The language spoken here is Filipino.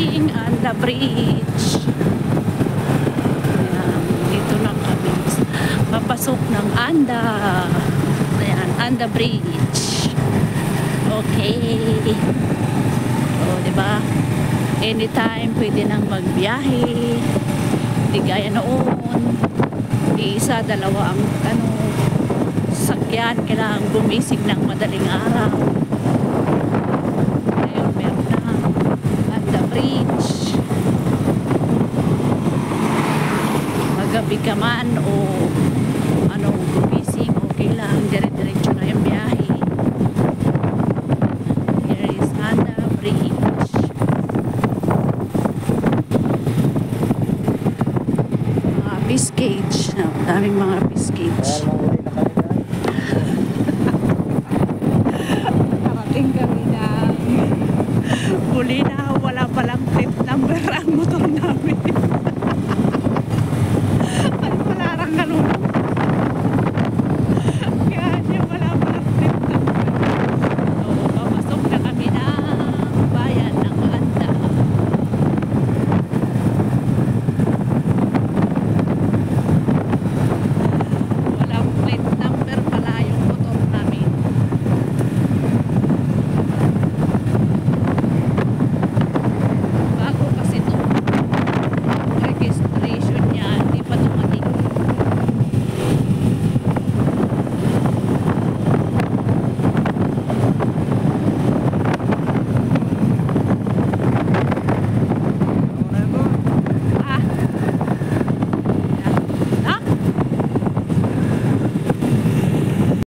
crossing and the bridge. Ayan, dito na kami. Papasok ng Anda. Ayan, Anda Bridge. Okay. O, diba? Anytime pwede nang magbiyahe. Hindi gaya noon. Isa, dalawa ang sakyan. Kailangan gumising ng madaling araw. Ngayon, meron na Anda Bridge. Magabi ka man o gumising, okay lang. Dire-diretso na yung biyahe. Here is Anda Bridge. Fish cage. Daming mga fish cage. Nakarating kami na huli na. Wala palang plate number ang motor na.